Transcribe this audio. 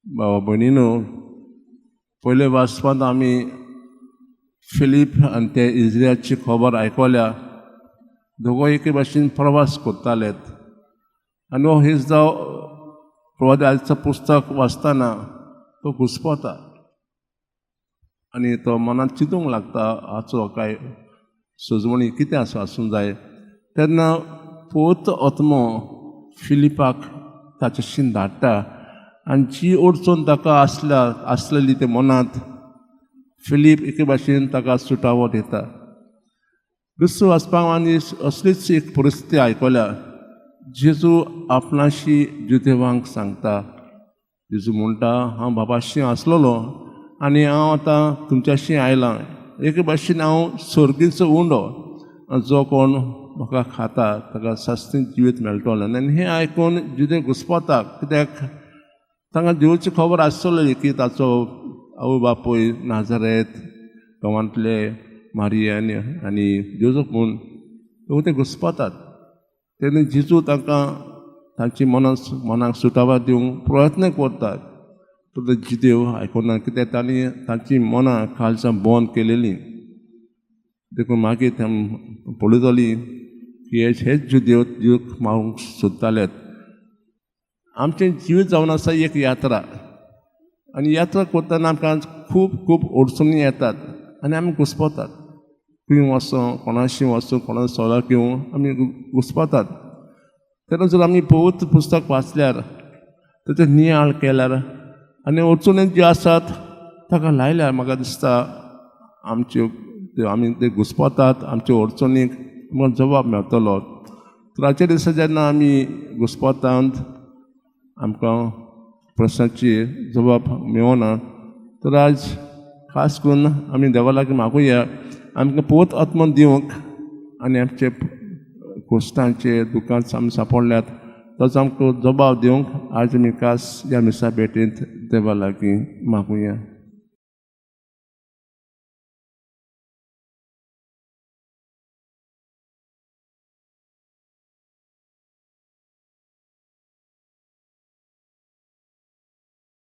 भावा भयणीनो, पयले वाचपांत आमी फिलीप आनी ते इस्रायलाची खबर आयकल्या. दोगोय एके भाशेन प्रवास करतालेत आनी हो हेच जाव प्रवादाचें पुस्तक वाचतना तो घुस्पता आनी तो मनांत चिंतूंक लागता हाचो काय सजवणी कितें आसूंक जाय. तेन्ना पवित्र आत्मो फिलिपाक ताचेशीन धाडटा आनी जी अडचण ताका आसलेली ते मनांत फिलीप एके भाशेन ताका सुटावो दिता. दुसरो वाचपाक आनी असलीच एक परिस्थिती आयकल्या. जेजू आपणाशी जुदेवांक सांगता. जेजू म्हणटा, हांव बाबाशी आसलोलो आनी हांव आतां तुमच्याशी आयलां. एके भाशेन हांव सर्गीचो उंडो, जो कोण म्हाका खाता ताका सास्तीत जिवीत मेळटलें. आनी हें आयकून जुदे घुस्पता, कित्याक तांकां देवाची खबर आसतली की ताचो आवय बापूय नाझारेत गांवांतले मारियान आनी जोजफ म्हूण ते घुस्पतात. तेन्ना जेजू तांकां तांची मनाक सुटावा दिवंक प्रयत्न करतात. पूण जिदेव आयकना, कित्याक तांणी तांची मनां काळजां बंद केलेलीं. देखून मागीर पळयतलीं की हेच जुदेव जीव मारूंक सोदतालेत. आमचें जीव जावन आसा एक यात्रा आनी यात्रा करतना आमकां खूब खूब अडचणी येतात आनी आमी घुस्पतात. खंय वचूं, कोणाशी वचूं, कोणाचो सल्लो घेवं आमी घुस्पतात. तेन्ना जर आमी पवित्र पुस्तक वाचल्यार, ताचो नियाळ केल्यार आनी अडचणी ज्यो आसात ताका लायल्यार म्हाका दिसता आमी ते घुस्पतात, आमच्यो अडचणीक आमकां जबाब मेळटलो. तर आजच्या दिसा जेन्ना आमी घुस्पतात, आमकां प्रश्नाची जबाब मेळना, तर आज खास करून आमी देवा लागीं मागुया आमकां पवित्र आत्मो दिवंक आनी आमचे कोश्टांचे दुखांत आमी सांपडल्यात ताचो आमकां जबाब दिवंक आज आमी खास ह्या मिसा भेटेंत देवा लागीं मागुया.